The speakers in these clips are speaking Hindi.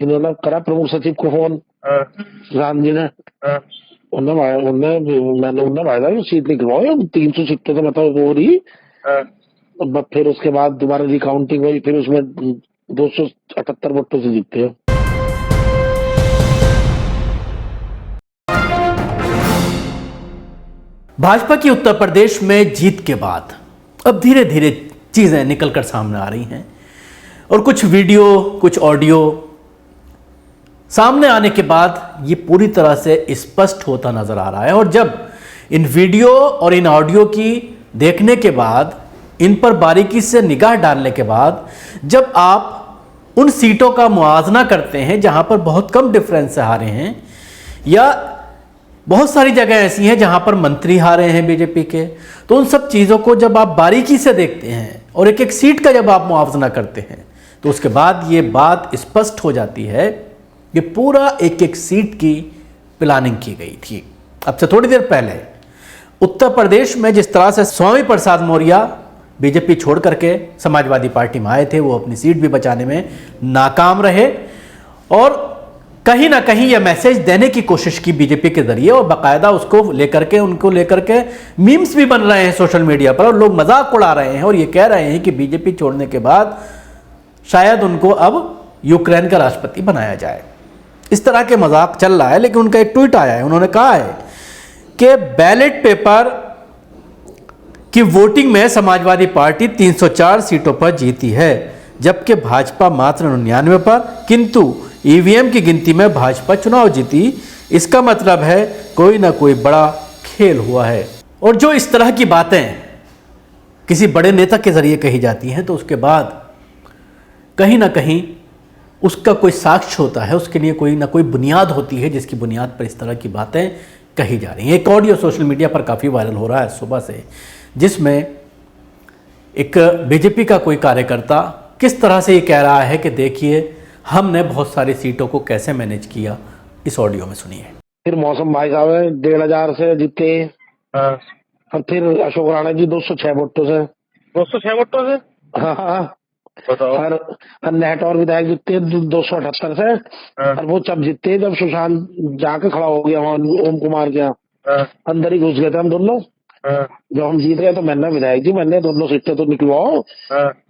इन्होंने करा प्रमुख सचिव को फोन, प्रधान जी ने, मैंने भाई साहब सीट निकलवाओ, 300 सीटों से मतलब वो रही। फिर उसके बाद दोबारा रिकाउंटिंग हुई, फिर उसमें 278 वोटों से जीते हो। भाजपा की उत्तर प्रदेश में जीत के बाद अब धीरे धीरे चीजें निकलकर सामने आ रही हैं और कुछ वीडियो, कुछ ऑडियो सामने आने के बाद ये पूरी तरह से स्पष्ट होता नजर आ रहा है। और जब इन वीडियो और इन ऑडियो की देखने के बाद, इन पर बारीकी से निगाह डालने के बाद, जब आप उन सीटों का मुआवजा करते हैं जहां पर बहुत कम डिफरेंस से हारे हैं, या बहुत सारी जगह ऐसी हैं जहां पर मंत्री हारे हैं बीजेपी के, तो उन सब चीज़ों को जब आप बारीकी से देखते हैं और एक एक सीट का जब आप मुआवजा करते हैं, तो उसके बाद ये बात स्पष्ट हो जाती है कि पूरा एक एक सीट की प्लानिंग की गई थी। अब से थोड़ी देर पहले उत्तर प्रदेश में जिस तरह से स्वामी प्रसाद मौर्य बीजेपी छोड़ करके समाजवादी पार्टी में आए थे, वो अपनी सीट भी बचाने में नाकाम रहे और कहीं ना कहीं यह मैसेज देने की कोशिश की बीजेपी के जरिए, और बाकायदा उसको लेकर के, उनको लेकर के मीम्स भी बन रहे हैं सोशल मीडिया पर, और लोग मजाक उड़ा रहे हैं और ये कह रहे हैं कि बीजेपी छोड़ने के बाद शायद उनको अब यूक्रेन का राष्ट्रपति बनाया जाए। इस तरह के मजाक चल रहा है। लेकिन उनका एक ट्वीट आया है, उन्होंने कहा है कि बैलेट पेपर की वोटिंग में समाजवादी पार्टी 304 सीटों पर जीती है, जबकि भाजपा मात्र 99 पर, किंतु ईवीएम की गिनती में भाजपा चुनाव जीती। इसका मतलब है कोई ना कोई बड़ा खेल हुआ है। और जो इस तरह की बातें किसी बड़े नेता के जरिए कही जाती हैं, तो उसके बाद कहीं ना कहीं उसका कोई साक्ष्य होता है, उसके लिए कोई ना कोई बुनियाद होती है जिसकी बुनियाद पर इस तरह की बातें कही जा रही हैं। एक ऑडियो सोशल मीडिया पर काफ़ी वायरल हो रहा है सुबह से, जिसमें एक बीजेपी का कोई कार्यकर्ता किस तरह से ये कह रहा है कि देखिए हमने बहुत सारी सीटों को कैसे मैनेज किया। इस ऑडियो में सुनिए। फिर मौसम भाई साहब 1,500 से जीते, और फिर अशोक राणा जी 206 वोटों से। 206 वोटों से? हाँ, बताओ। और नेहटौर विधायक जीते 278 से। और वो जब जीते, जब सुशांत जाके खड़ा हो गया वहाँ ओम कुमार के यहाँ, अंदर ही घुस गए थे हम दोनों। जब हम जीत गए तो मैंने विधायक जी, मैंने दोनों सीटें तो निकलवाओ।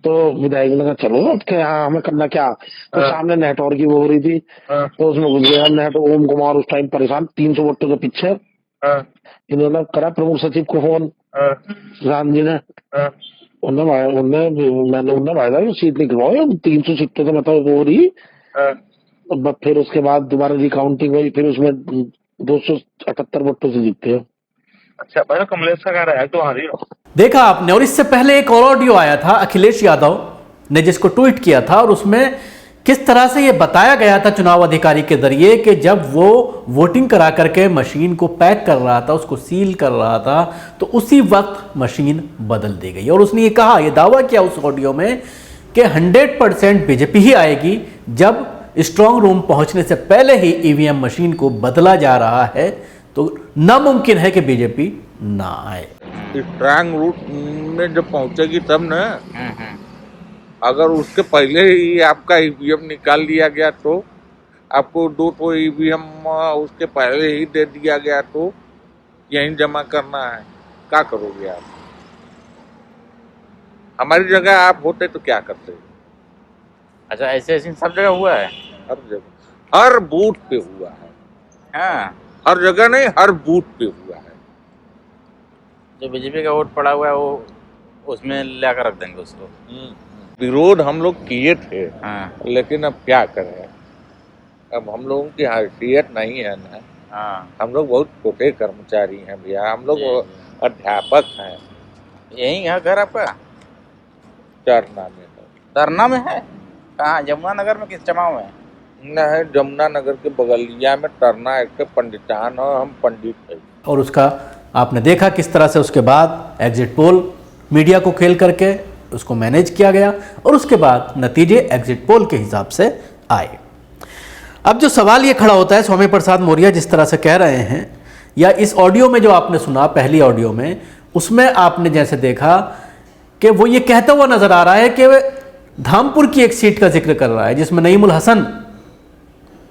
तो विधायक ने कहा चलो अब क्या, हमें करना क्या। तो सामने नेहटौर की वो हो रही थी, तो उसमें घुस गया नेहटौर। ओम कुमार उस टाइम परेशान, 300 वोटों के पीछे। इन्होंने करा प्रमुख सचिव को फोन, प्रधान जी ने, मैंने भाई साहब सीट निकलवाओ, 300 सीटों से मतलब वो रही। फिर उसके बाद दोबारा रिकाउंटिंग हुई, फिर उसमें 278 वोटों से जीते हो। अच्छा, पहले कमलेश का कह रहा है तो हारी हो। देखा आपने। और इससे पहले एक और ऑडियो आया था अखिलेश यादव ने, जिसको ट्वीट किया था, और उसमें किस तरह से ये बताया गया था चुनाव अधिकारी के जरिए कि जब वो वोटिंग करा करके मशीन को पैक कर रहा था, उसको सील कर रहा था, तो उसी वक्त मशीन बदल दी गई। और उसने ये कहा, ये दावा किया उस ऑडियो में कि 100% बीजेपी ही आएगी, जब स्ट्रांग रूम पहुंचने से पहले ही ईवीएम मशीन को बदला जा रहा है, तो नामुमकिन है कि बीजेपी ना आए। स्ट्रांग रूट में जब पहुंचेगी तब ना, अगर उसके पहले ही आपका ईवीएम निकाल लिया गया, तो आपको 2 ईवीएम उसके पहले ही दे दिया गया, तो यहीं जमा करना है, क्या करोगे आप? हमारी जगह आप होते तो क्या करते? अच्छा, ऐसे सब जगह हुआ है? हर जगह, हर बूथ पे हुआ है। हाँ, हर जगह नहीं, हर बूथ पे हुआ है। जो बीजेपी का वोट पड़ा हुआ है वो उसमें लाकर रख देंगे उसको। विरोध हम लोग किए थे, हाँ, लेकिन अब क्या करें, अब हम लोगों की हैसियत नहीं है ना। हाँ, हम लोग बहुत छोटे कर्मचारी हैं भैया, हम लोग अध्यापक हैं। यही है घर आपका? चरना में है। धरना में है? कहाँ, जमुना नगर में, किस जमाव में? न, जमुना नगर के बगलिया में टरना एक पंडितान, और हम पंडित हैं। और उसका आपने देखा किस तरह से उसके बाद एग्जिट पोल मीडिया को खेल करके उसको मैनेज किया गया, और उसके बाद नतीजे एग्जिट पोल के हिसाब से आए। अब जो सवाल ये खड़ा होता है, स्वामी प्रसाद मौर्य जिस तरह से कह रहे हैं, या इस ऑडियो में जो आपने सुना, पहली ऑडियो में, उसमें आपने जैसे देखा कि वो ये कहता हुआ नजर आ रहा है कि धामपुर की एक सीट का जिक्र कर रहा है, जिसमें नईमुल हसन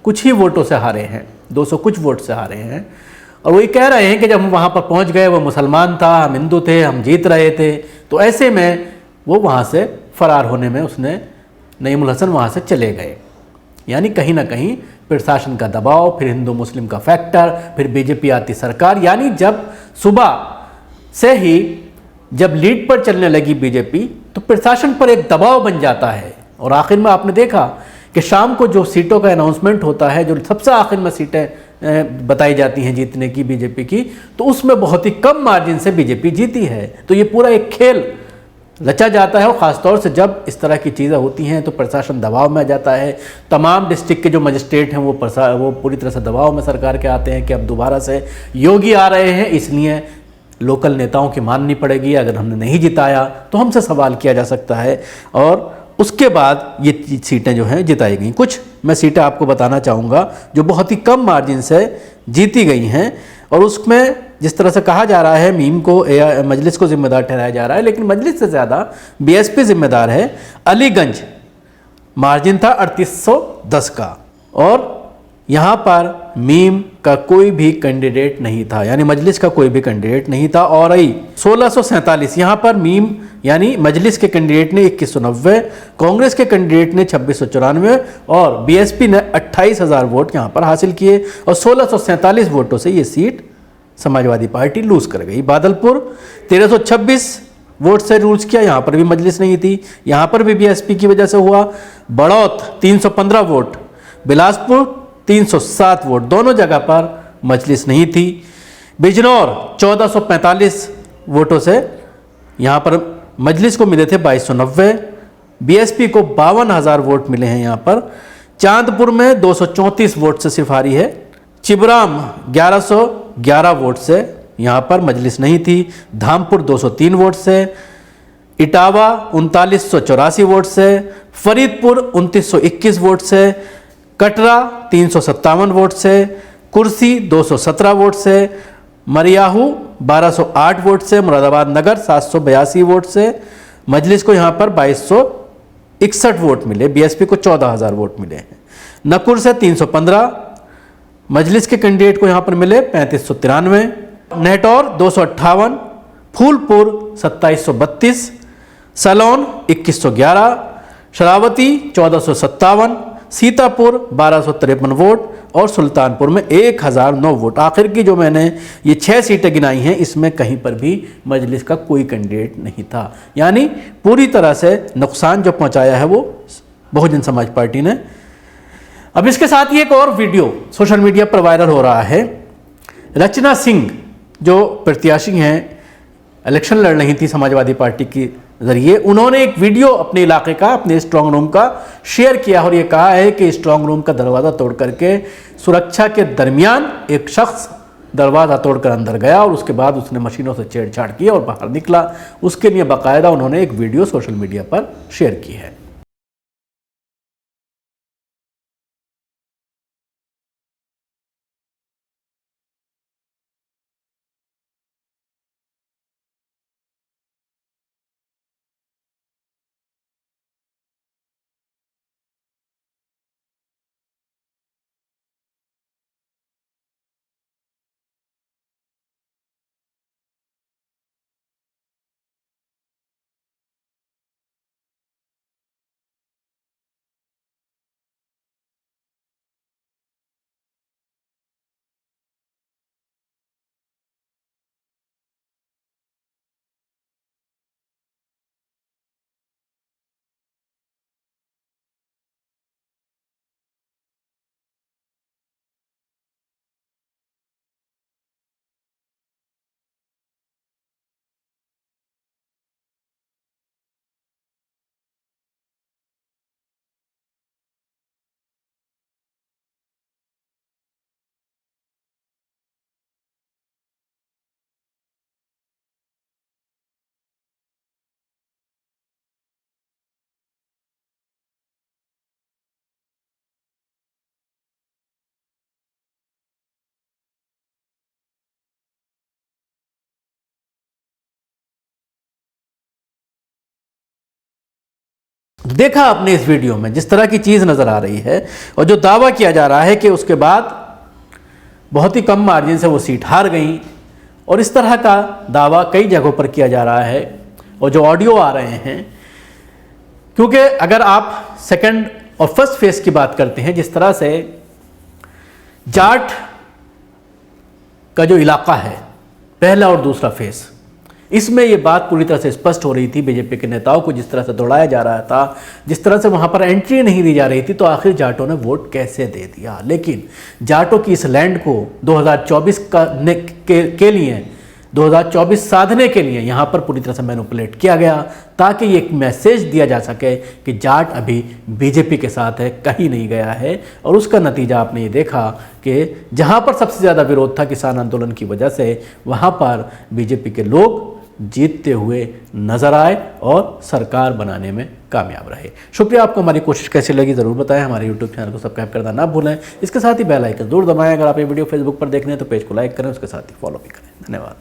कुछ ही वोटों से हारे हैं, 200 कुछ वोट से हारे हैं। और वही कह रहे हैं कि जब हम वहाँ पर पहुँच गए, वो मुसलमान था, हम हिंदू थे, हम जीत रहे थे। तो ऐसे में वो वहाँ से फरार होने में उसने नईमुल हसन वहाँ से चले गए। यानी कहीं ना कहीं प्रशासन का दबाव, फिर हिंदू मुस्लिम का फैक्टर, फिर बीजेपी आती सरकार। यानी जब सुबह से ही जब लीड पर चलने लगी बीजेपी तो प्रशासन पर एक दबाव बन जाता है। और आखिर में आपने देखा कि शाम को जो सीटों का अनाउंसमेंट होता है, जो सबसे आखिर में सीटें बताई जाती हैं जीतने की बीजेपी की, तो उसमें बहुत ही कम मार्जिन से बीजेपी जीती है। तो ये पूरा एक खेल रचा जाता है। और ख़ासतौर से जब इस तरह की चीज़ें होती हैं तो प्रशासन दबाव में आ जाता है। तमाम डिस्ट्रिक्ट के जो मजिस्ट्रेट हैं वो पूरी तरह से दबाव में सरकार के आते हैं कि अब दोबारा से योगी आ रहे हैं, इसलिए लोकल नेताओं की माननी पड़ेगी। अगर हमने नहीं जिताया तो हमसे सवाल किया जा सकता है। और उसके बाद ये सीटें जो हैं जिताई गई। कुछ मैं सीटें आपको बताना चाहूँगा जो बहुत ही कम मार्जिन से जीती गई हैं। और उसमें जिस तरह से कहा जा रहा है मीम को मजलिस को जिम्मेदार ठहराया जा रहा है, लेकिन मजलिस से ज़्यादा बीएसपी जिम्मेदार है। अलीगंज मार्जिन था 3810 का, और यहाँ पर मीम का कोई भी कैंडिडेट नहीं था, यानी मजलिस का कोई भी कैंडिडेट नहीं था। और आई 1647, यहाँ पर मीम यानी मजलिस के कैंडिडेट ने 2190, कांग्रेस के कैंडिडेट ने 2694 और बीएसपी ने 28,000 वोट यहाँ पर हासिल किए। और 1647 वोटों से ये सीट समाजवादी पार्टी लूज कर गई। बादलपुर 1326 वोट से लूज किया, यहाँ पर भी मजलिस नहीं थी, यहाँ पर भी बीएसपी की वजह से हुआ। बड़ौत 315 वोट, बिलासपुर 307 वोट, दोनों जगह पर मजलिस नहीं थी। बिजनौर 1445 वोटों से यहाँ पर मजलिस को मिले थे 2290, बीएसपी को 52,000 वोट मिले हैं यहाँ पर। चांदपुर में 234 वोट से सिर्फ हारी है। चिबराम 1111 वोट से यहाँ पर मजलिस नहीं थी। धामपुर 203 वोट से, इटावा 3984 वोट से, फरीदपुर 2921 वोट से, कटरा 357 वोट से, कुर्सी 217 वोट से, मरियाहू 1208 वोट से, मुरादाबाद नगर 782 वोट से। मजलिस को यहाँ पर 2261 वोट मिले, बीएसपी को 14,000 वोट मिले हैं। नकुर से 315, मजलिस के कैंडिडेट को यहाँ पर मिले 3593। नेटौर 258, फूलपुर 2732, सलोन 2111, शरावती 1457, सीतापुर 1253 वोट और सुल्तानपुर में 1009 वोट। आखिर की जो मैंने ये 6 सीटें गिनाई हैं, इसमें कहीं पर भी मजलिस का कोई कैंडिडेट नहीं था। यानी पूरी तरह से नुकसान जो पहुंचाया है वो बहुजन समाज पार्टी ने। अब इसके साथ ही एक और वीडियो सोशल मीडिया पर वायरल हो रहा है। रचना सिंह जो प्रत्याशी हैं, इलेक्शन लड़ रही थी समाजवादी पार्टी के जरिए, उन्होंने एक वीडियो अपने इलाके का, अपने स्ट्रांग रूम का शेयर किया और ये कहा है कि स्ट्रांग रूम का दरवाज़ा तोड़ करके सुरक्षा के दरमियान एक शख्स दरवाज़ा तोड़कर अंदर गया और उसके बाद उसने मशीनों से छेड़छाड़ की और बाहर निकला। उसके लिए बाकायदा उन्होंने एक वीडियो सोशल मीडिया पर शेयर की है। देखा आपने इस वीडियो में जिस तरह की चीज़ नज़र आ रही है, और जो दावा किया जा रहा है कि उसके बाद बहुत ही कम मार्जिन से वो सीट हार गई, और इस तरह का दावा कई जगहों पर किया जा रहा है। और जो ऑडियो आ रहे हैं, क्योंकि अगर आप सेकंड और फर्स्ट फेज की बात करते हैं, जिस तरह से जाट का जो इलाका है, पहला और दूसरा फेज, इसमें ये बात पूरी तरह से स्पष्ट हो रही थी। बीजेपी के नेताओं को जिस तरह से दौड़ाया जा रहा था, जिस तरह से वहाँ पर एंट्री नहीं दी जा रही थी, तो आखिर जाटों ने वोट कैसे दे दिया। लेकिन जाटों की इस लैंड को 2024 के लिए 2024 साधने के लिए यहाँ पर पूरी तरह से मैनिपुलेट किया गया, ताकि ये एक मैसेज दिया जा सके कि जाट अभी बीजेपी के साथ है, कहीं नहीं गया है। और उसका नतीजा आपने ये देखा कि जहाँ पर सबसे ज़्यादा विरोध था किसान आंदोलन की वजह से, वहाँ पर बीजेपी के लोग जीतते हुए नजर आए और सरकार बनाने में कामयाब रहे। शुक्रिया। आपको हमारी कोशिश कैसी लगी ज़रूर बताएं। हमारे YouTube चैनल को सब्सक्राइब करना ना भूलें। इसके साथ ही बेल आइकन जरूर दबाएं। अगर आप ये वीडियो फेसबुक पर देख रहे हैं तो पेज को लाइक करें, उसके साथ ही फॉलो भी करें। धन्यवाद।